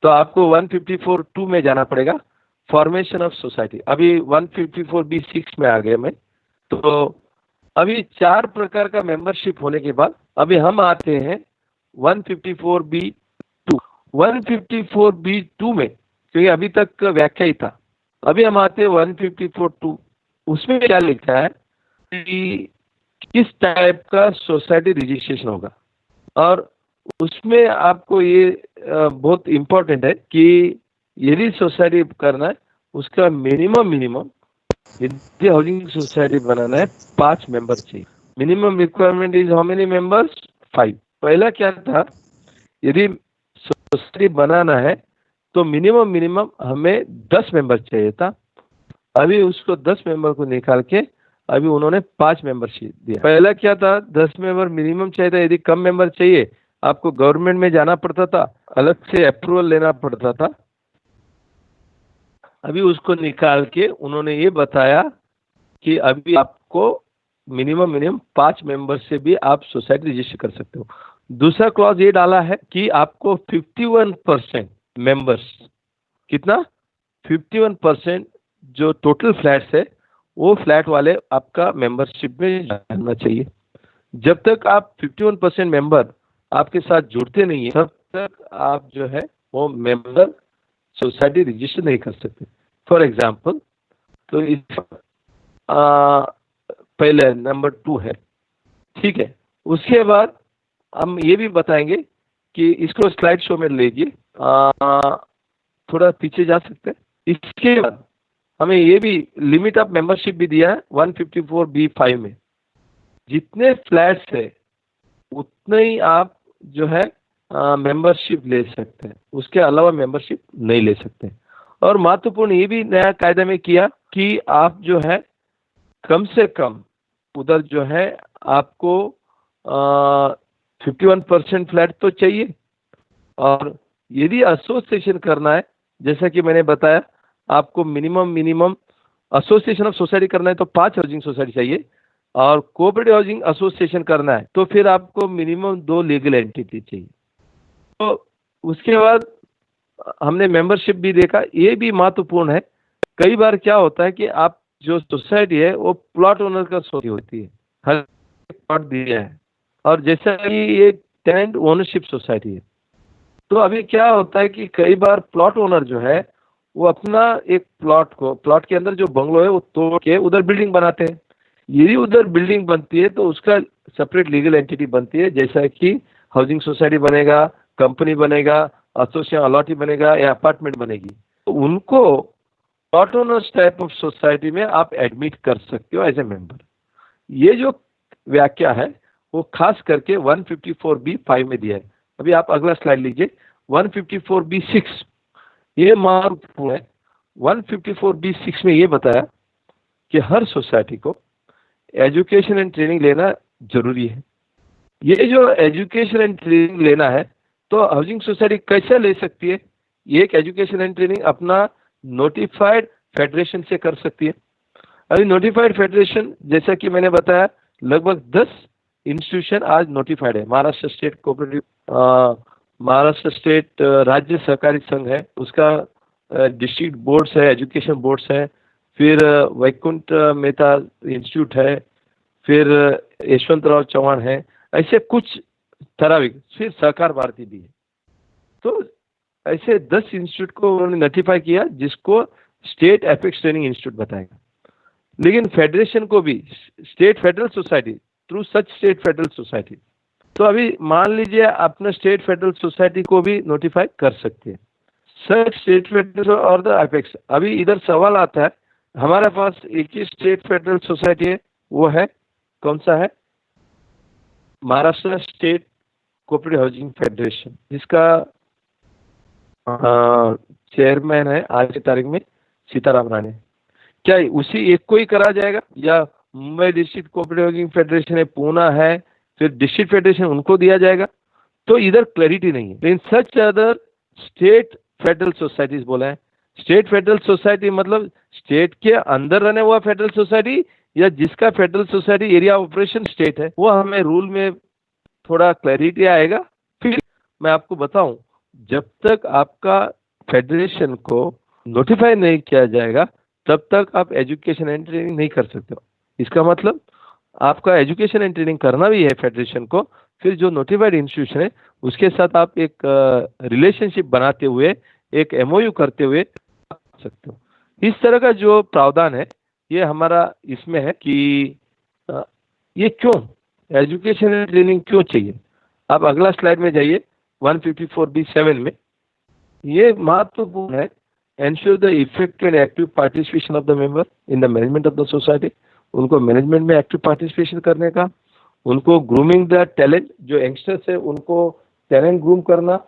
तो आपको 154(2) में जाना पड़ेगा, फॉर्मेशन ऑफ सोसाइटी। अभी 154(b)(6) में आ गए मैं। तो अभी 4 प्रकार का मेंबरशिप होने के बाद अभी हम आते हैं 154(b)(2). 154(b)(2) में, क्योंकि अभी तक व्याख्या ही था, अभी हम आते हैं 154(2). उसमें क्या लिखा है कि किस टाइप का सोसाइटी रजिस्ट्रेशन होगा, और उसमें आपको ये बहुत इम्पोर्टेंट है कि यदि सोसाइटी करना है उसका मिनिमम यदि हाउसिंग सोसाइटी बनाना है 5 मेंबर चाहिए। Minimum requirement is how many members? 5। पहला क्या था, यदि सोसाइटी बनाना है तो मिनिमम हमें 10 मेंबर चाहिए था। अभी उसको 10 मेंबर को निकाल के अभी उन्होंने 5 मेंबरशिप दिया। पहला क्या था, 10 मेंबर मिनिमम चाहिए था। यदि कम मेंबर चाहिए आपको गवर्नमेंट में जाना पड़ता था, अलग से अप्रूवल लेना पड़ता था। अभी उसको निकाल के उन्होंने ये बताया कि अभी आपको मिनिमम 5 मेंबर से भी आप सोसाइटी रजिस्टर कर सकते हो। दूसरा क्लॉज ये डाला है कि आपको 51% मेंबर्स, कितना? 51% जो टोटल फ्लैट्स है वो फ्लैट वाले आपका मेंबरशिप में जाना चाहिए। जब तक आप 51% मेंबर आपके साथ जुड़ते नहीं है तब तक आप जो है वो मेंबर सोसाइटी रजिस्टर नहीं कर सकते। फॉर एग्जाम्पल, तो इस पहले नंबर 2 है, ठीक है। उसके बाद हम ये भी बताएंगे कि इसको स्लाइड शो में लीजिए, थोड़ा पीछे जा सकते हैं। इसके बाद हमें ये भी लिमिट ऑफ मेंबरशिप भी दिया है 154(b)(5) में। जितने फ्लैट्स है उतने ही आप जो है मेंबरशिप ले सकते हैं, उसके अलावा मेंबरशिप नहीं ले सकते। और महत्वपूर्ण ये भी नया कायदे में किया कि आप जो है कम से कम उधर जो है आपको 51% फ्लैट तो चाहिए, और यदि एसोसिएशन करना है, जैसा कि मैंने बताया आपको मिनिमम एसोसिएशन ऑफ सोसाइटी करना है तो 5 हाउसिंग सोसाइटी चाहिए, और कोऑपरेटिव हाउसिंग एसोसिएशन करना है तो फिर आपको मिनिमम 2 लीगल एंटिटी चाहिए। तो उसके बाद हमने मेंबरशिप भी देखा, ये भी महत्वपूर्ण है। कई बार क्या होता है कि आप जो सोसाइटी है वो प्लॉट ओनर का सोसाइटी होती है, हर प्लॉट दिया है, और जैसा कि ये टेनेंट ओनरशिप सोसाइटी है। तो अभी क्या होता है कि कई बार प्लॉट ओनर जो है वो अपना एक प्लॉट के अंदर जो बंगलो है वो तोड़ के उधर बिल्डिंग बनाते हैं। यदि उधर बिल्डिंग बनती है तो उसका सेपरेट लीगल एंटिटी बनती है, जैसा कि हाउसिंग सोसाइटी बनेगा, कंपनी बनेगा, एसोसिएशन अलॉटी बनेगा या अपार्टमेंट बनेगी। तो उनको plot owners type of society में आप एडमिट कर सकते हो एज ए मेंबर। ये जो व्याख्या है वो खास करके 154(b)(5) में दिया है। अभी आप अगला स्लाइड लीजिए, 154(b)(6). ये महत्वपूर्ण है। 154(b)(6) में ये बताया कि हर सोसाइटी को एजुकेशन एंड ट्रेनिंग लेना जरूरी है। ये जो एजुकेशन एंड ट्रेनिंग लेना है तो हाउसिंग सोसाइटी कैसे ले सकती है? ये एक एजुकेशन एंड ट्रेनिंग अपना नोटिफाइड फेडरेशन से कर सकती है। अभी नोटिफाइड फेडरेशन, जैसा कि मैंने बताया, लगभग 10 इंस्टीट्यूशन आज नोटिफाइड है। Maharashtra state cooperative, Maharashtra state राज्य सहकारी संघ है, उसका डिस्ट्रिक्ट बोर्ड्स है, एजुकेशन बोर्ड्स है, फिर वैकुंठ मेहता इंस्टीट्यूट है, फिर यशवंतराव चौहान है, ऐसे कुछ ठराविक, फिर सहकार भारती भी है। तो ऐसे 10 इंस्टीट्यूट को उन्होंने नोटिफाई किया, जिसको स्टेट एपेक्स ट्रेनिंग इंस्टीट्यूट बताएगा। लेकिन फेडरेशन को भी state federal society through such state federal society, तो अभी मान लीजिए अपने स्टेट फेडरल सोसाइटी को भी नोटिफाई कर सकते हैं, सच स्टेट फेडरल और द एपेक्स। अभी इधर सवाल आता है, हमारे पास एक ही स्टेट फेडरल सोसाइटी है, वो है कौन सा है? Maharashtra state cooperative housing federation, जिसका चेयरमैन है आज की तारीख में सीताराम राणे। क्या उसी एक को ही करा जाएगा, या Mumbai district cooperative housing federation है, पूना है, फिर डिस्ट्रिक्ट फेडरेशन उनको दिया जाएगा? तो इधर क्लैरिटी नहीं है। लेकिन such other state federal societies बोला है। स्टेट फेडरल सोसाइटी मतलब स्टेट के अंदर रहने हुआ फेडरल सोसाइटी, या जिसका federal society area operation state है, वो हमें रूल में थोड़ा क्लैरिटी आएगा। फिर मैं आपको बताऊं जब तक आपका फेडरेशन को नोटिफाई नहीं किया जाएगा तब तक आप एजुकेशन एंड ट्रेनिंग नहीं कर सकते हो। इसका मतलब आपका एजुकेशन एंड ट्रेनिंग करना भी है फेडरेशन को, फिर जो नोटिफाइड इंस्टीट्यूशन है उसके साथ आप एक रिलेशनशिप बनाते हुए, एक एमओयू करते हुए कर सकते हो। इस तरह का जो प्रावधान है ये हमारा इसमें है कि ये क्यों एजुकेशन एंड ट्रेनिंग क्यों चाहिए। आप अगला स्लाइड में जाइए 154B7 में। ये महत्वपूर्ण है, ensure the effective and active participation of the member in the management of the society. उनको मैनेजमेंट में एक्टिव पार्टिसिपेशन करने का, उनको ग्रूमिंग द टैलेंट, जो यंगस्टर्स है उनको टैलेंट ग्रूम करना।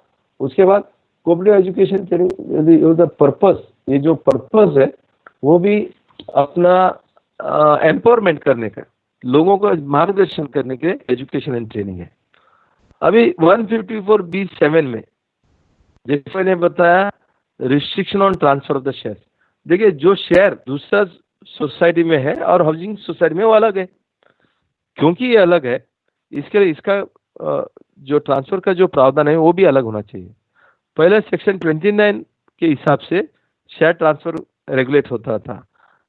उसके बाद cooperative education training the purpose, ये जो पर्पस है वो भी अपना एम्पावरमेंट करने का, लोगों को मार्गदर्शन करने के एजुकेशन एंड ट्रेनिंग है। अभी 154B7 में जैसे मैंने बताया restriction on transfer of the share. देखिए जो शेयर दूसरा सोसाइटी में है और हाउसिंग सोसाइटी में वो अलग है। क्योंकि ये अलग है इसके लिए इसका जो ट्रांसफर का जो प्रावधान है वो भी अलग होना चाहिए। पहले सेक्शन 29 के हिसाब से शेयर ट्रांसफर रेगुलेट होता था।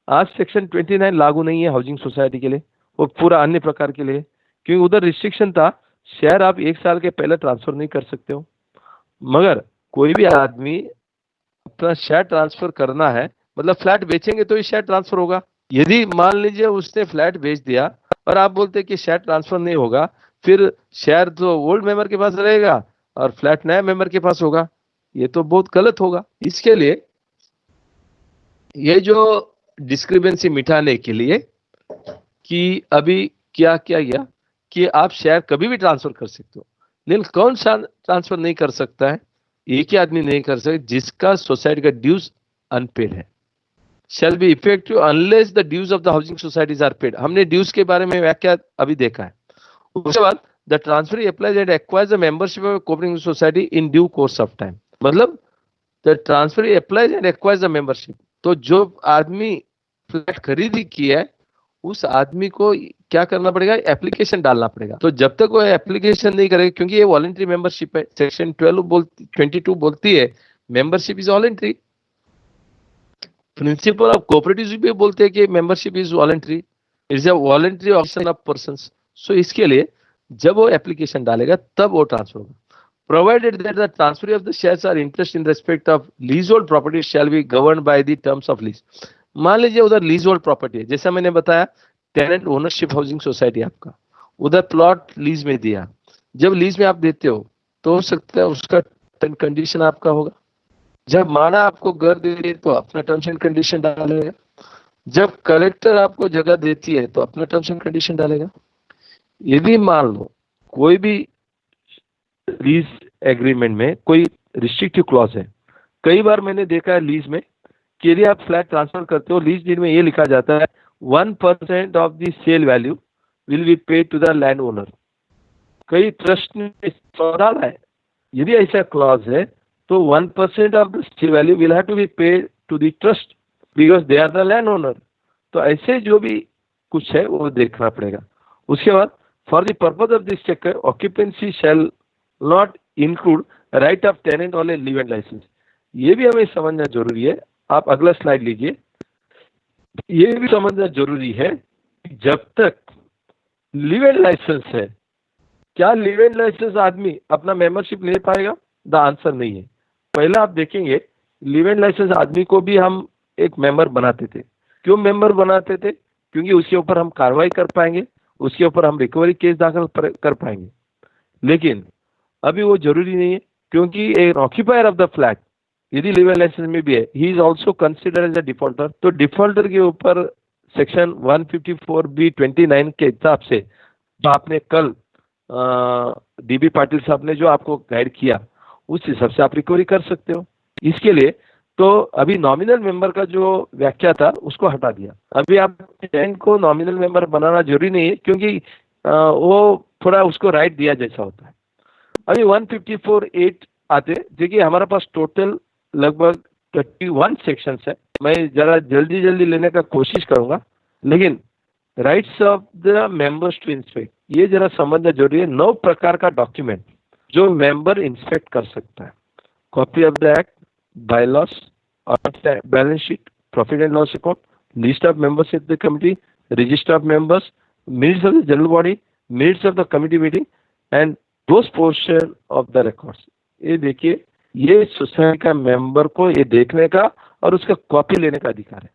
आज सेक्शन 29 लागू नहीं है हाउसिंग सोसाइटी के लिए, वो पूरा अन्य प्रकार के लिए, क्योंकि उधर रिस्ट्रिक्शन था शेयर आप 1 साल के पहले ट्रांसफर नहीं कर सकते हो। मगर कोई भी आदमी अपना शेयर ट्रांसफर करना है, मतलब फ्लैट बेचेंगे तो ही शेयर ट्रांसफर होगा। यदि मान लीजिए उसने फ्लैट बेच दिया और आप बोलते कि शेयर ट्रांसफर नहीं होगा, फिर शेयर तो ओल्ड मेंबर के पास रहेगा और फ्लैट नया मेंबर के पास होगा, ये तो बहुत गलत होगा। इसके लिए ये जो डिस्क्रिपेंसी मिटाने के लिए कि अभी क्या किया गया कि आप शेयर कभी भी ट्रांसफर कर सकते हो, लेकिन कौन सा ट्रांसफर नहीं कर सकता है? एक ही आदमी नहीं कर सकता जिसका सोसाइटी का ड्यूज अनपेड है। Shall be effective unless the dues of the housing societies are paid. हमने ड्यूज के बारे में व्याख्या अभी देखा है। उसके बाद the transfer applies and acquires the membership of cooperative society in due course of time. मतलब the transfer applies and acquires the membership, तो जो आदमी फ्लैट खरीदी की है उस आदमी को क्या करना पड़ेगा? एप्लीकेशन डालना पड़ेगा। तो जब तक वो एप्लीकेशन नहीं करेगा, क्योंकि ये वॉलंटरी मेंबरशिप है, सेक्शन 22 बोलती है membership is voluntary. Principle of cooperative भी बोलते हैं कि membership is voluntary, it is a voluntary option of persons. So इसके लिए जब वो एप्लीकेशन डालेगा तब वो ट्रांसफर होगा। Provided that the transfer of the shares or interest in respect of leasehold property shall be governed by the terms of lease। मान लीजिए उधर लीजहोल्ड प्रॉपर्टी है, जैसा मैंने बताया टेनेंट ओनरशिप हाउसिंग सोसाइटी आपका, उधर प्लॉट लीज में दिया। जब लीज में आप देते हो तो हो सकता है उसका टर्म कंडीशन आपका होगा। जब माना आपको घर दे रही है तो अपना टर्म्स एंड कंडीशन डालेगा। जब कलेक्टर आपको जगह देती है तो अपना टर्म्स एंड कंडीशन डालेगा। यदि मान लो कोई भी लीज एग्रीमेंट में कोई रिस्ट्रिक्टिव क्लॉज है, कई बार मैंने देखा है लीज में कि यदि आप फ्लैट ट्रांसफर करते हो, लीज डीड में ये लिखा जाता है 1% of the sale value will be paid to the land owner. कई ट्रस्ट ने डाला है, यदि ऐसा क्लॉज है तो 1% of the sale value will have to be paid to the trust because they are the land owner. तो ऐसे जो भी कुछ है वो देखना पड़ेगा। उसके बाद for the purpose of this chapter occupancy shall not include right of tenant on a leave and licence. ये भी हमें समझना जरूरी है। आप अगला स्लाइड लीजिए। ये भी समझना जरूरी है जब तक लीव एंड लाइसेंस है, क्या लीव एंड लाइसेंस आदमी अपना मेंबरशिप ले पाएगा? द आंसर नहीं है। पहले आप देखेंगे लीव एंड लाइसेंस आदमी को भी हम एक मेंबर बनाते थे। क्यों मेंबर बनाते थे? क्योंकि उसके ऊपर हम कार्रवाई कर पाएंगे, उसके ऊपर हम रिकवरी केस दाखिल कर पाएंगे। लेकिन अभी वो जरूरी नहीं है, क्योंकि एक ऑक्यूपायर ऑफ द फ्लैट यदि लीव एंड लाइसेंस में भी है, he is also consider as a defaulter. तो डिफॉल्टर के ऊपर सेक्शन 154B29 के हिसाब से जो आपने कल डीबी पाटिल साहब ने जो आपको गाइड किया उस हिसाब से आप रिकवरी कर सकते हो। इसके लिए तो अभी नॉमिनल मेंबर का जो व्याख्या था उसको हटा दिया। अभी आप टेनेंट को नॉमिनल मेंबर बनाना जरूरी नहीं है, क्योंकि वो थोड़ा उसको राइट दिया जैसा होता है। अभी 154(8) आते, देखिए हमारे पास टोटल लगभग 31 सेक्शंस है। मैं जरा जल्दी जल्दी लेने का कोशिश करूंगा, लेकिन rights of the members to inspect ये जरा समझना जरूरी है। 9 प्रकार का डॉक्यूमेंट जो मेंबर इंस्पेक्ट कर सकता है। Copy of the act, by loss, balance sheet, profit and loss account, list of members of the committee, register of members, minutes of the general body, minutes of the committee meeting and those portion of the records. ये देखिए, ये society का member को ये देखने का और उसका कॉपी लेने का अधिकार है।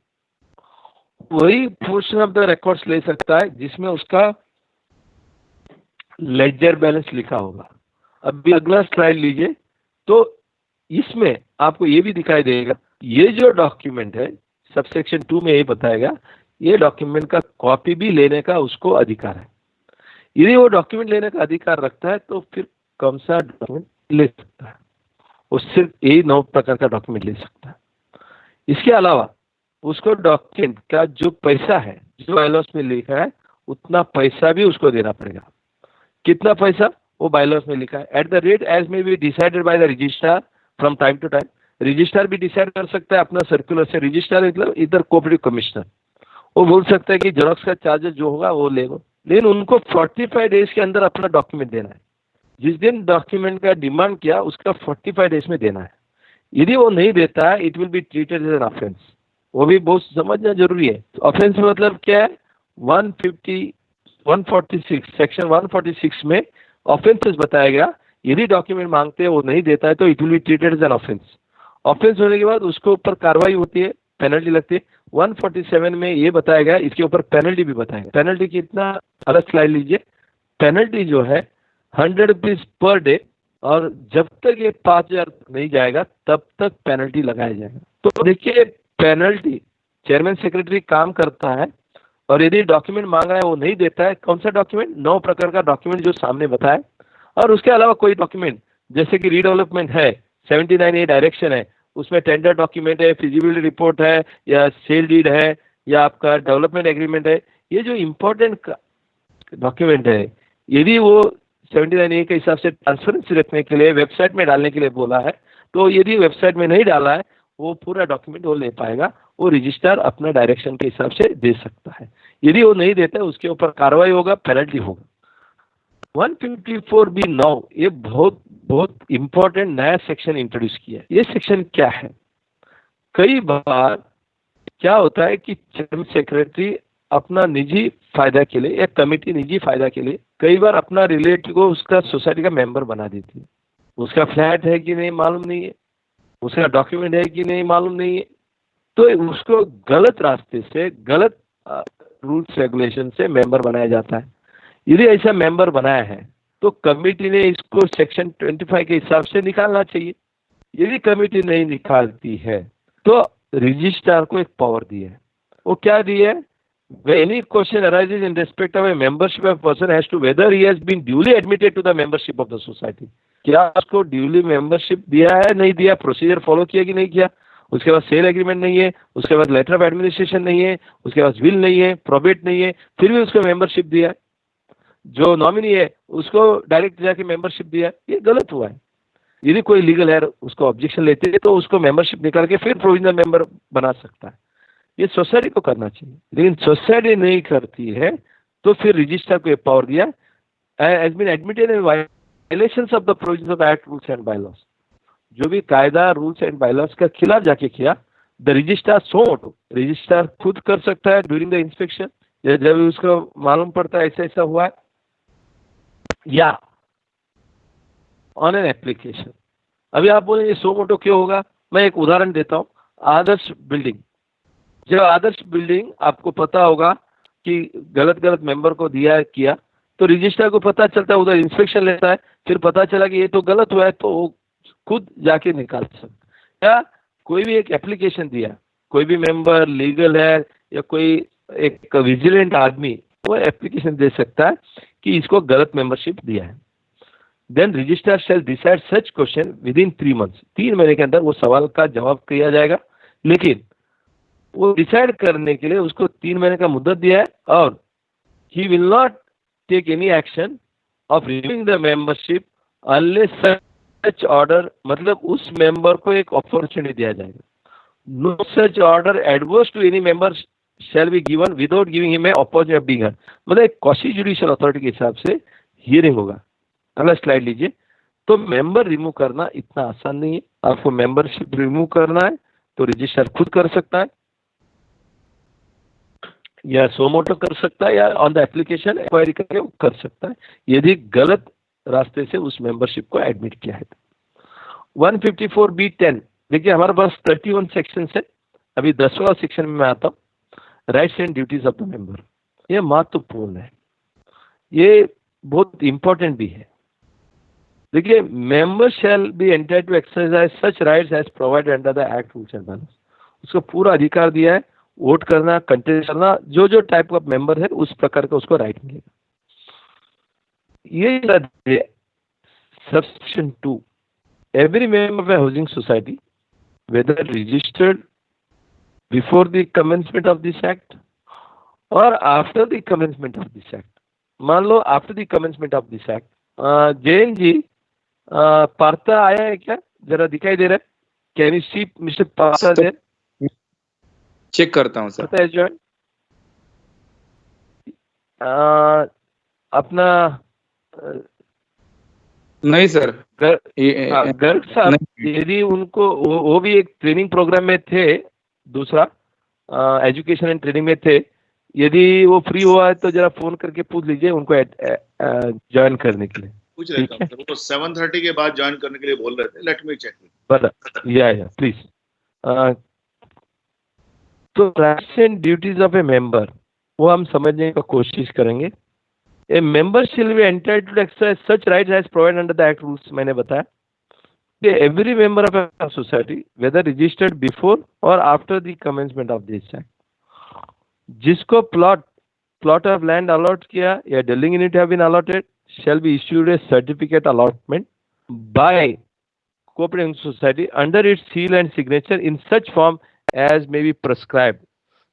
वही पोर्शन ऑफ द रिकॉर्ड्स ले सकता है जिसमें उसका लेजर बैलेंस लिखा होगा। अभी अगला स्लाइड लीजिए, तो इसमें आपको ये भी दिखाई देगा, ये जो डॉक्यूमेंट है सबसेक्शन 2 में ये बताएगा, ये डॉक्यूमेंट का कॉपी भी लेने का उसको अधिकार है। यदि वो डॉक्यूमेंट लेने का अधिकार रखता है तो फिर कौन सा डॉक्यूमेंट ले सकता है? वो सिर्फ यही 9 प्रकार का डॉक्यूमेंट ले सकता है। इसके अलावा उसको डॉक्यूमेंट का जो पैसा है, जो बायलॉस में लिखा है, उतना पैसा भी उसको देना पड़ेगा। कितना पैसा? वो बायलॉस में लिखा है, at the rate as may be decided by the registrar from time to time. Registrar भी डिसाइड कर सकता है अपना सर्कुलर से। रजिस्ट्रार मतलब इधर कोऑपरेटिव कमिश्नर, वो बोल सकता है कि जेरॉक्स का चार्जेस जो होगा वो ले लो, लेकिन उनको 45 डेज के अंदर अपना डॉक्यूमेंट देना है। जिस दिन डॉक्यूमेंट का डिमांड किया उसका 45 डेज में देना है। यदि वो नहीं देता है, it will be treated as an offence. वो भी बहुत समझना जरूरी है। ऑफेंस मतलब क्या है? 146 सेक्शन 146 में ऑफेंसेस बताया गया। यदि डॉक्यूमेंट मांगते हैं वो नहीं देता है तो it will be treated as an offence. Offence होने के बाद उसके ऊपर कार्रवाई होती है, पेनल्टी लगती है। 147 में ये बताया गया, इसके ऊपर पेनल्टी भी बताया। पेनल्टी कितना? अलग स्लाइड लीजिए। पेनल्टी जो है 100 रुपीज पर डे, और जब तक ये 5000 नहीं जाएगा तब तक पेनल्टी लगाया जाएगा। तो देखिए, पेनल्टी चेयरमैन सेक्रेटरी काम करता है, और यदि डॉक्यूमेंट मांग रहा है वो नहीं देता है, कौन सा डॉक्यूमेंट? 9 प्रकार का डॉक्यूमेंट जो सामने बताया, और उसके अलावा कोई डॉक्यूमेंट जैसे कि रीडेवलपमेंट है, 79A डायरेक्शन है, उसमें टेंडर डॉक्यूमेंट है, फिजिबिलिटी रिपोर्ट है, या सेल डीड है, या आपका डेवलपमेंट एग्रीमेंट है। ये जो इम्पोर्टेंट डॉक्यूमेंट है, यदि वो 79A के हिसाब से ट्रांसपेरेंसी रखने के लिए वेबसाइट में डालने के लिए बोला है, तो यदि वेबसाइट में नहीं डाला है, वो पूरा डॉक्यूमेंट वो ले पाएगा। वो रजिस्ट्रार अपना डायरेक्शन के हिसाब से दे सकता है। यदि वो नहीं देता है, उसके ऊपर कार्रवाई होगा, पेनल्टी होगा। 154B नाउ ये बहुत बहुत इंपॉर्टेंट नया सेक्शन इंट्रोड्यूस किया है। ये सेक्शन क्या है? कई बार क्या होता है कि चेयरमैन सेक्रेटरी अपना निजी फायदा के लिए या कमेटी निजी फायदा के लिए कई बार अपना रिलेटिव को उसका सोसाइटी का मेंबर बना देती है। उसका फ्लैट है कि नहीं मालूम नहीं है, उसका डॉक्यूमेंट है कि नहीं मालूम नहीं है, तो उसको गलत रास्ते से, गलत रूल्स रेगुलेशन से मेंबर बनाया जाता है। यदि ऐसा मेंबर बनाया है तो कमेटी ने इसको सेक्शन 25 के हिसाब से निकालना चाहिए। यदि कमेटी नहीं निकालती है तो रजिस्ट्रार को एक पावर दी है। वो क्या दी है? When any question arises in respect of a membership of a person as to whether he has been duly admitted to the membership of the society, क्या उसको ड्यूली मेंबरशिप दिया है नहीं दिया, प्रोसीजर फॉलो किया कि नहीं किया, उसके बाद सेल एग्रीमेंट नहीं है, उसके बाद लेटर ऑफ एडमिनिस्ट्रेशन नहीं है, उसके बाद विल नहीं है, प्रोबेट नहीं है, फिर भी उसको मेंबरशिप दिया है। जो नॉमिनी है उसको डायरेक्ट जाके मेंबरशिप दिया है, ये गलत हुआ है। यदि कोई लीगल है उसको ऑब्जेक्शन लेते हैं तो उसको मेंबरशिप निकाल के फिर प्रोविजनल मेंबर बना सकता है। ये सोसाइटी को करना चाहिए, लेकिन सोसाइटी नहीं करती है तो फिर रजिस्ट्रार को ये पावर दिया, has been admitted in violations of the provisions of act rules and bylaws. जो भी कायदा रूल्स एंड बायलॉज का खिलाफ जाके किया, the registrar suo motu, registrar खुद कर सकता है ड्यूरिंग द इंस्पेक्शन, जब उसको मालूम पड़ता है ऐसा ऐसा हुआ है, या ऑन एन एप्लीकेशन। अभी आप बोलेंगे सो मोटो क्यों होगा? मैं एक उदाहरण देता हूँ। आदर्श बिल्डिंग, जब आदर्श बिल्डिंग आपको पता होगा कि गलत गलत मेंबर को दिया किया, तो रजिस्ट्रार को पता चलता है, उधर इंस्पेक्शन लेता है, फिर पता चला कि ये तो गलत हुआ है, तो वो खुद जाके निकाल सकता। या कोई भी एक एप्लीकेशन दिया, कोई भी मेंबर लीगल है या कोई एक विजिलेंट आदमी, वो एप्लीकेशन दे सकता है कि इसको गलत मेंबरशिप दिया है। Then registrar shall decide such question within 3 months. 3 महीने के अंदर वो सवाल का जवाब किया जाएगा, लेकिन वो डिसाइड करने के लिए उसको 3 महीने का मुद्दत दिया है, और he will not take any action of reviewing the membership unless such order, मतलब उस मेंबर को एक अपॉर्चुनिटी दिया जाएगा। No such order adverse to any member shall be given without giving him an opportunity of being heard. मतलब एक quasi judicial authority के हिसाब से हियरिंग होगा। अगला स्लाइड लीजिए। तो मेंबर रिमूव करना इतना आसान नहीं है। आपको मेंबरशिप रिमूव करना है तो रजिस्ट्रार खुद कर सकता है, या सोमोटो कर सकता है, या ऑन द एप्लीकेशन एक्वायरी करके वो कर सकता है, यदि गलत रास्ते से उस मेंबरशिप को एडमिट किया है। 154B10, देखिए हमारे पास 31 सेक्शन है। अभी 10वां सेक्शन में मैं आता हूँ, rights and duties of the member. ये महत्वपूर्ण है, ये बहुत इंपॉर्टेंट भी है। देखिए, member shall be entitled to exercise such rights as provided under the act rules and bylaws. उसको पूरा अधिकार दिया है, वोट करना, कंटेस्ट करना, जो जो टाइप का मेंबर है उस प्रकार का उसको राइट मिलेगा। ये subsection 2, every member of a housing society, whether registered before the commencement of this act or after the commencement of this act, मान लो after the commencement of this act. Jain ji, Partha आया है क्या? जरा दिखाई दे रहा है? Can you see mister Partha there? Check करता हूँ सर। पार्था है जॉइन अपना नहीं सर, गर्ग साहब, यदि उनको वो भी एक ट्रेनिंग प्रोग्राम में थे, दूसरा एजुकेशन एंड ट्रेनिंग में थे, यदि वो फ्री हुआ है तो जरा फोन करके पूछ लीजिए उनको ज्वाइन करने के लिए। पूछ लेता हूं, वो 7:30 के बाद ज्वाइन करने के लिए बोल रहे थे। Let me check. बता, या प्लीज। तो rights and duties of a member वो हम समझने का कोशिश करेंगे। A member shall be entitled to exercise such rights as provided under the Act rules। मैंने बताया कि every member of a society, whether registered before or after the commencement of this act, जिसको plot of land allot किया या dwelling unit have been allotted, shall be issued a certificate allotment by cooperating society under its seal and signature in such form as may be prescribed,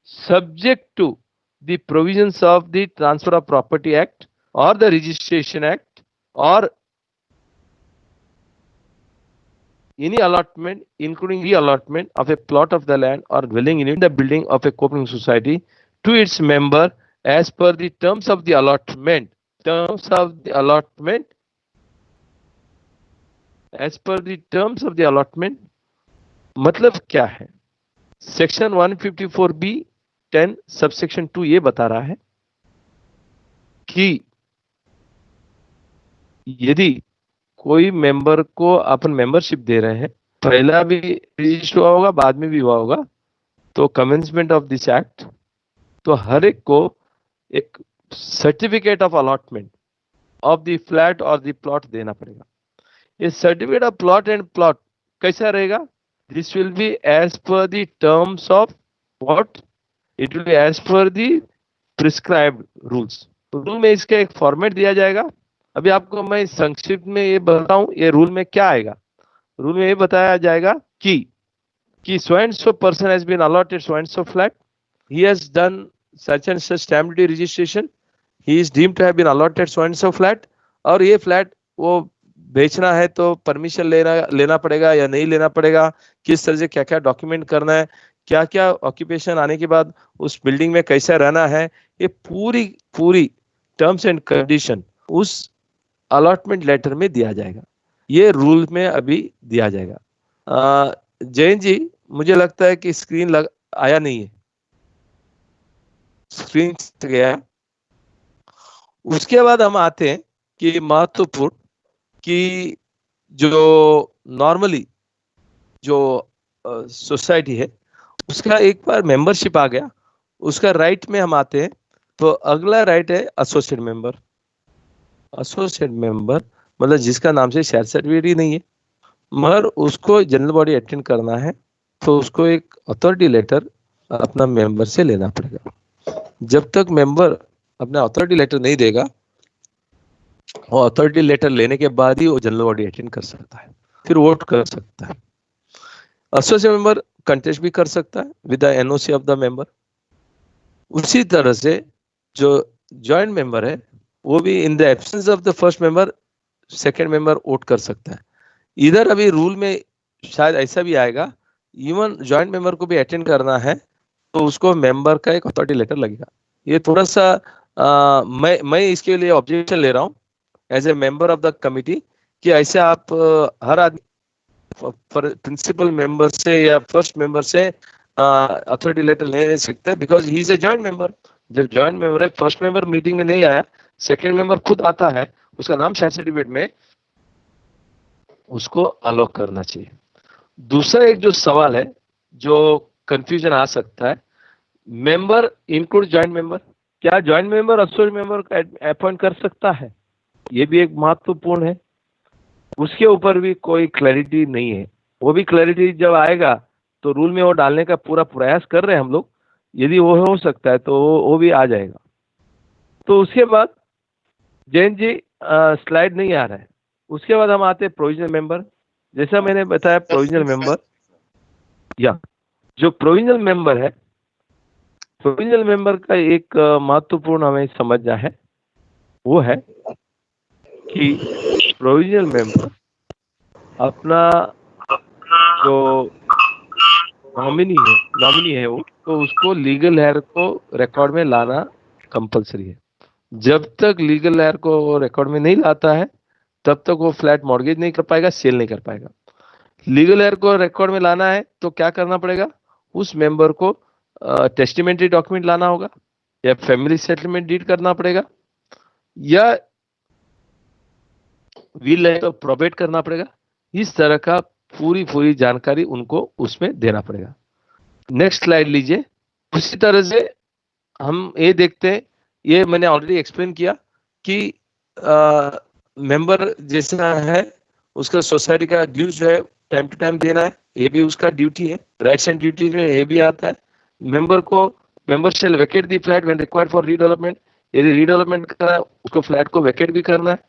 subject to the provisions of the Transfer of Property Act or the Registration Act or any allotment, including reallotment of a plot of the land or dwelling unit in the building of a cooperating society to its member as per the terms of the allotment. Terms of the allotment, as per the terms of the allotment, मतलब क्या है? Section 154B10 subsection 2 ये बता रहा है कि यदि कोई मेंबर को अपन मेंबरशिप दे रहे हैं, पहला भी रजिस्टर हुआ होगा, बाद में भी हुआ होगा, तो कमेंसमेंट ऑफ दिस एक्ट, तो हर एक को एक certificate of allotment of the flat और द प्लॉट देना पड़ेगा। ये certificate of plot and plot कैसा रहेगा? This will be as per the terms of what? It will be as per the prescribed rules. Rule में इसका एक format दिया जाएगा। अभी आपको मैं संक्षिप्त में ये बताऊं, ये रूल में क्या आएगा। रूल में ये बताया जाएगा कि so and so person has been allotted so and so flat, he has done such and such stamp duty registration, he is deemed to have been allotted so and so flat, और ये flat वो बेचना है तो permission लेना पड़ेगा या नहीं लेना पड़ेगा, किस तरह से क्या क्या डॉक्यूमेंट करना है, क्या क्या ऑक्यूपेशन आने के बाद उस बिल्डिंग में कैसा रहना है, ये पूरी टर्म्स एंड कंडीशन उस अलॉटमेंट लेटर में दिया जाएगा। ये रूल में अभी दिया जाएगा। जैन जी, मुझे लगता है कि स्क्रीन आया नहीं है, स्क्रीन गया। उसके बाद हम आते हैं कि महत्वपूर्ण कि जो नॉर्मली जो सोसाइटी है उसका एक बार मेंबरशिप आ गया, उसका राइट में हम आते हैं। तो अगला राइट है एसोसिएट मेंबर। एसोसिएट मेंबर मतलब जिसका नाम से शेयर सर्टिफिकेट ही नहीं है, मगर उसको जनरल बॉडी अटेंड करना है, तो उसको एक अथॉरिटी लेटर अपना मेंबर से लेना पड़ेगा। जब तक मेंबर अपना अथॉरिटी लेटर नहीं देगा, और अथॉरिटी लेटर लेने के बाद ही वो जनरल बॉडी अटेंड कर सकता है, फिर वोट कर सकता है। एसोसिएट मेंबर कंटेस्ट भी कर सकता है with the NOC of the member. उसी तरह से जो जॉइंट मेंबर है वो भी in the absence of the first member second member vote कर सकता है। इधर अभी रूल में शायद ऐसा भी आएगा, इवन जॉइंट मेंबर को भी अटेंड करना है तो उसको मेंबर का एक अथॉरिटी लेटर लगेगा। ये थोड़ा सा मैं इसके लिए ऑब्जेक्शन ले रहा हूँ as a member of the committee कि ऐसे आप हर आदमी प्रिंसिपल मेंबर से या फर्स्ट मेंबर से अथॉरिटी लेटर ले सकते, because he is a joint member. जब जॉइंट मेंबर है, फर्स्ट मेंबर मीटिंग में नहीं आया, सेकेंड मेंबर खुद आता है, उसका नाम शेयर सर्टिफिकेट में, उसको अलाउ करना चाहिए। दूसरा एक जो सवाल है जो कंफ्यूजन आ सकता है, मेंबर इंक्लूड जॉइंट मेंबर, क्या जॉइंट मेंबर एसोसिएट मेंबर का अपॉइंट कर सकता है? ये भी एक महत्वपूर्ण है, उसके ऊपर भी कोई क्लैरिटी नहीं है। वो भी क्लैरिटी जब आएगा तो रूल में वो डालने का पूरा प्रयास कर रहे हैं हम लोग, यदि वो हो सकता है तो वो भी आ जाएगा। तो उसके बाद जैन जी स्लाइड नहीं आ रहा है, उसके बाद हम आते हैं प्रोविजनल मेंबर। जैसा मैंने बताया प्रोविजनल मेंबर, या जो प्रोविजनल मेंबर है, प्रोविजनल मेंबर का एक महत्वपूर्ण हमें समझना है, वो है कि प्रोविजनल मेंबर अपना जो नॉमिनी है वो, तो उसको लीगल हेयर को रिकॉर्ड में लाना कंपलसरी है। जब तक लीगल हेयर को रिकॉर्ड में नहीं लाता है तब तक वो फ्लैट मॉर्गेज नहीं कर पाएगा, सेल नहीं कर पाएगा। लीगल हेयर को रिकॉर्ड में लाना है तो क्या करना पड़ेगा, उस मेंबर को टेस्टिमेंट्री डॉक्यूमेंट लाना होगा, या फैमिली सेटलमेंट डीड करना पड़ेगा, या विल है तो प्रोबेट करना पड़ेगा। इस तरह का पूरी जानकारी उनको उसमें देना पड़ेगा। नेक्स्ट स्लाइड लीजिए। उसी तरह से हम ये देखते हैं, ये मैंने ऑलरेडी एक्सप्लेन किया कि मेंबर जैसा है उसका सोसाइटी का ड्यूज है टाइम टू टाइम देना है, ये भी उसका ड्यूटी है। राइट्स एंड ड्यूटी में ये भी आता है। Member shall vacate the flat when required for redevelopment, यदि रीडेवलपमेंट करना है उसको फ्लैट को वेकेट भी करना है।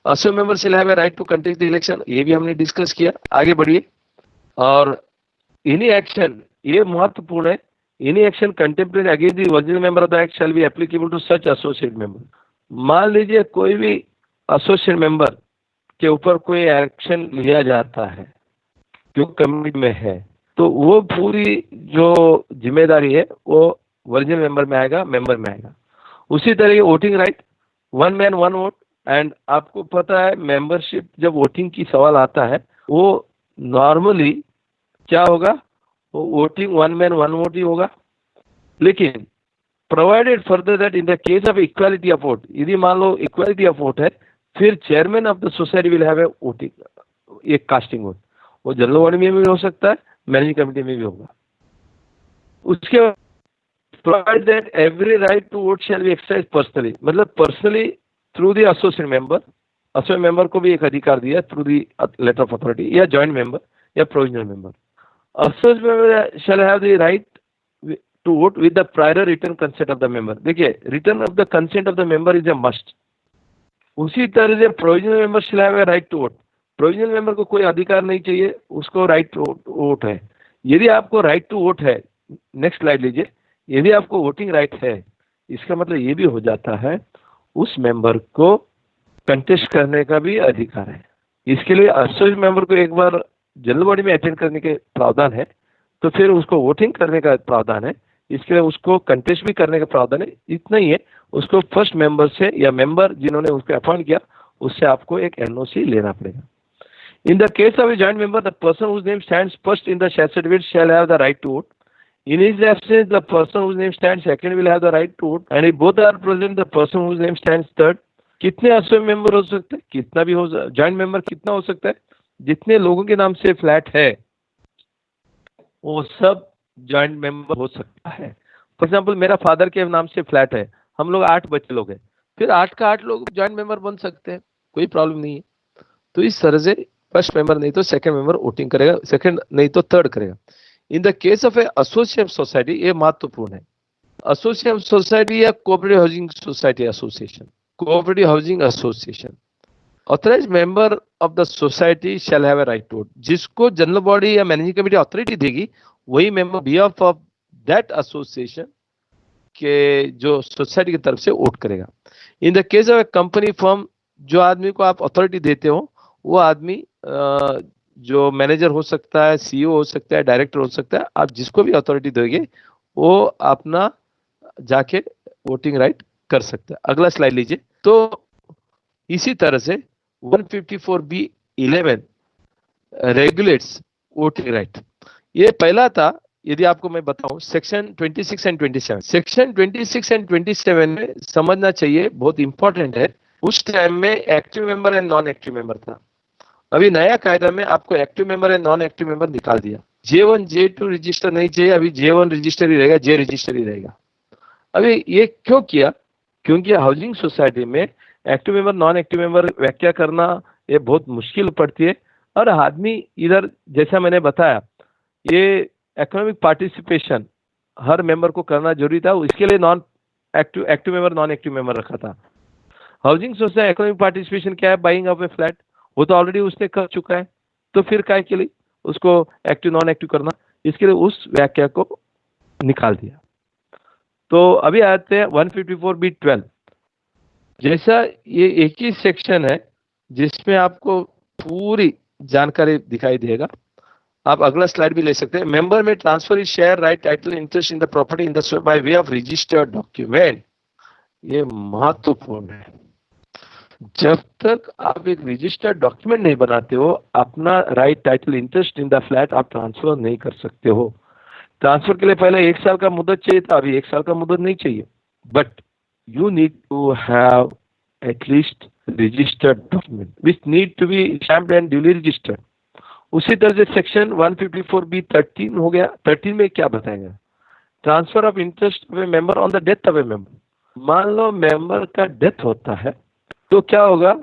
Also member shall have a right to contest the election, ये भी हमने डिस्कस किया। आगे बढ़िए। और एनी एक्शन, ये महत्वपूर्ण है, any action contemporary against the original member of the act shall be applicable to such associate member. मान लीजिए कोई भी एसोसिएट मेंबर के ऊपर कोई एक्शन लिया जाता है जो कमिटी में है, तो वो पूरी जो जिम्मेदारी है वो ओरिजिनल मेंबर में आएगा, मेंबर में आएगा। उसी तरह voting right, one man one vote. And आपको पता है मेंबरशिप जब वोटिंग की सवाल आता है, वो नॉर्मली क्या होगा, वो voting one man one vote ही होगा। लेकिन provided further that in the case of equality of vote, यदि मान लो इक्वालिटी ऑफ वोट है, फिर chairman of the society will have a voting, एक कास्टिंग वोट। वो जनरल बॉडी में भी हो सकता है, मैनेजिंग कमेटी में भी होगा। उसके provide that every right to vote shall be exercise personally, मतलब personally through the associate member. Associate member को भी एक अधिकार दिया through the letter of authority, या जॉइंट मेंबर या provisional member. Associate member shall have the right to vote with the prior written consent of the member. देखिए, written of the consent of the member is a must. उसी तरह से provisional member shall have a right to vote. Provisional member को कोई अधिकार नहीं चाहिए, उसको राइट टू वोट है। यदि आपको राइट टू वोट है, नेक्स्ट स्लाइड लीजिए, यदि आपको वोटिंग राइट है, इसका मतलब ये भी हो जाता है उस मेंबर को कंटेस्ट करने का भी अधिकार है। इसके लिए एसोसिएट मेंबर को एक बार जनरल बॉडी में अटेंड करने के प्रावधान है, तो फिर उसको वोटिंग करने का प्रावधान है, इसके लिए उसको कंटेस्ट भी करने का प्रावधान है। इतना ही है, उसको फर्स्ट मेंबर से या मेंबर जिन्होंने उसको अपॉइंट किया उससे आपको एक एनओसी लेना पड़ेगा। In the case of a joint member, the person whose name stands first in the share certificate shall have the right to vote. In his absence, the person whose name stands second will have the right to vote. And if both are present, the person whose name stands third. कितने associate member हो सकते हैं? कितना भी हो, joint member कितना हो सकता है? जितने लोगों के नाम से फ्लैट है वो सब जॉइंट मेंबर हो सकता है। फॉर एग्जाम्पल, मेरा फादर के नाम से फ्लैट है, हम लोग 8 बच्चे लोग हैं, फिर 8 का 8 लोग जॉइंट मेंबर बन सकते हैं, कोई प्रॉब्लम नहीं है। तो इस तरह से फर्स्ट मेंबर नहीं तो सेकंड मेंबर वोटिंग करेगा, सेकंड नहीं तो थर्ड करेगा। In the case of a associate society, ये महत्वपूर्ण है, एसोसिएट सोसाइटी या cooperative housing society association, cooperative housing association, authorised member of the society shall have a right to vote. जिसको general body या managing committee authority देगी वही member behalf of that association के जो सोसाइटी की तरफ से वोट करेगा। In the case of A company firm, जो आदमी को आप अथॉरिटी देते हो वो आदमी जो मैनेजर हो सकता है, सीईओ हो सकता है, डायरेक्टर हो सकता है, आप जिसको भी अथॉरिटी दोगे वो अपना जाके वोटिंग राइट कर सकता है। अगला स्लाइड लीजिए। तो इसी तरह से 154B 11 रेगुलेट्स वोटिंग राइट। ये पहला था। यदि आपको मैं बताऊं सेक्शन 26 एंड 27, सेक्शन 26 एंड 27 में समझना चाहिए, बहुत इंपॉर्टेंट है। उस टाइम में active member and non active member था। अभी नया कायदा में आपको active member and non active member निकाल दिया। J1 J2 रजिस्टर नहीं चाहिए, अभी J1 रजिस्टर ही रहेगा, J रजिस्टर ही रहेगा। अभी ये क्यों किया? क्योंकि हाउसिंग सोसाइटी में active member non active member व्याख्या करना ये बहुत मुश्किल पड़ती है। और आदमी इधर जैसा मैंने बताया, ये इकोनॉमिक पार्टिसिपेशन हर मेंबर को करना जरूरी था, इसके लिए non active member non active member रखा था। हाउसिंग सोसाइटी इकोनॉमिक पार्टिसिपेशन क्या है? बाइंग ऑफ ए फ्लैट, वो तो ऑलरेडी उसने कर चुका है, तो फिर काय के लिए उसको एक्टिव नॉन एक्टिव करना? इसके लिए उस व्याख्या को निकाल दिया। तो अभी आते हैं 154B12। जैसा ये एक ही सेक्शन है जिसमें आपको पूरी जानकारी दिखाई देगा। आप अगला स्लाइड भी ले सकते हैं। मेंबर में transfer is share right title interest in the property in the by way of registered document. ये महत्वपूर्ण है। जब तक आप एक रजिस्टर्ड डॉक्यूमेंट नहीं बनाते हो, अपना right title interest in the flat आप ट्रांसफर नहीं कर सकते हो। ट्रांसफर के लिए पहले 1 साल का मुद्दत चाहिए था, अभी 1 साल का मुद्दत नहीं चाहिए। But you need to have at least registered document which need to be stamped and duly registered। उसी तरह से सेक्शन 154B13 हो गया। 13 में क्या बताएगा? Transfer of interest of a member on the death of a member. मान लो member का डेथ होता है तो क्या होगा?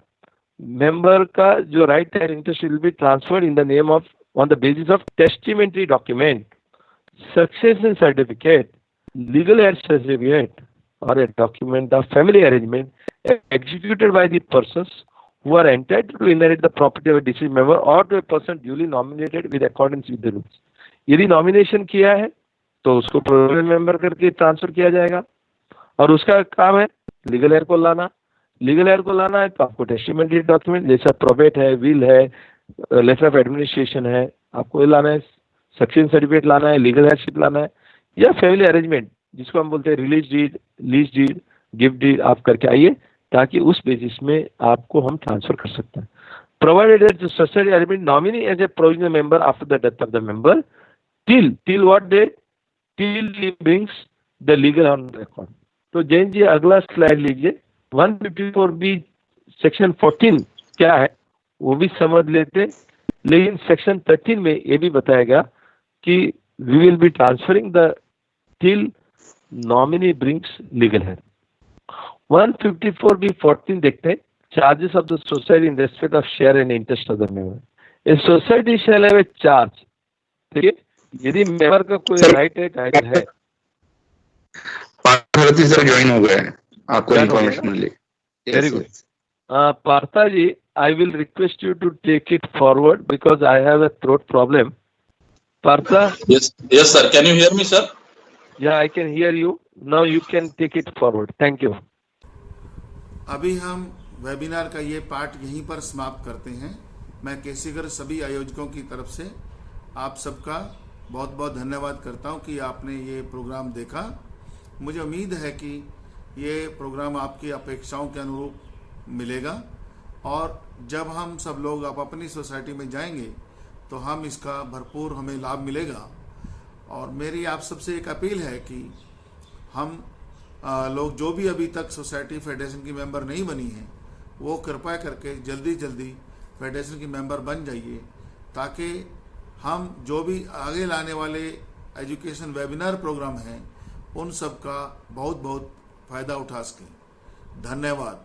मेंबर का जो right and interest will be transferred in the name of on the basis of testamentary document, succession certificate, legal heir certificate or a document of family arrangement executed by the persons who are entitled to inherit the property of a deceased member or to a person duly nominated with accordance with the rules। यदि nomination किया है तो उसको provisional member करके transfer किया जाएगा और उसका काम है लीगल हेयर को लाना। लीगल हेयर को लाना है तो आपको टेस्टिमेंट्री डॉक्यूमेंट जैसा प्रोबेट है, विल है, लेटर ऑफ एडमिनिस्ट्रेशन है, आपको लाना है, सक्सेशन सर्टिफिकेट लाना है, लीगल हेयरशिप लाना है, या फैमिली अरेंजमेंट जिसको हम बोलते हैं release deed, lease deed, gift deed आप करके आइए, ताकि उस बेसिस में आपको हम ट्रांसफर कर सकते हैं। Provided that the society has been nominee as a provisional member after the death of the member till what day? Till he brings the legal on record. तो जैन जी अगला स्लाइड लीजिए। 154B सेक्शन 14 क्या है वो भी समझ लेते, लेकिन सेक्शन 13 में ये भी बताएगा कि we will be transferring the till nominee brings legal heir. 154B14 देखते हैं। Charges of the society in respect of share and interest of the member. A society shall have a charge. ठीक है, यदि मेंबर का कोई right है, title है। पार्थार्थी sir join हो गए हैं, आपको इन्फॉर्मेशन मिली। Very good. Partha ji, I will request you to take it forward because I have a throat problem। Partha? Yes, sir. Can you hear me, sir? Yeah, I can hear you. Now you can take it forward. Thank you. अभी हम webinar का ये part यहीं पर समाप्त करते हैं। मैं केसीगर सभी आयोजकों की तरफ से आप सबका बहुत बहुत धन्यवाद करता हूं कि आपने ये प्रोग्राम देखा। मुझे उम्मीद है कि ये प्रोग्राम आपकी अपेक्षाओं के अनुरूप मिलेगा और जब हम सब लोग आप अपनी सोसाइटी में जाएंगे तो हम इसका भरपूर हमें लाभ मिलेगा। और मेरी आप सबसे एक अपील है कि हम लोग जो भी अभी तक सोसाइटी फेडरेशन की मेंबर नहीं बनी हैं वो कृपया करके जल्दी फेडरेशन की मेंबर बन जाइए, ताकि हम जो भी आगे लाने वाले एजुकेशन वेबिनार प्रोग्राम हैं उन सब का बहुत बहुत फ़ायदा उठा सकें। धन्यवाद।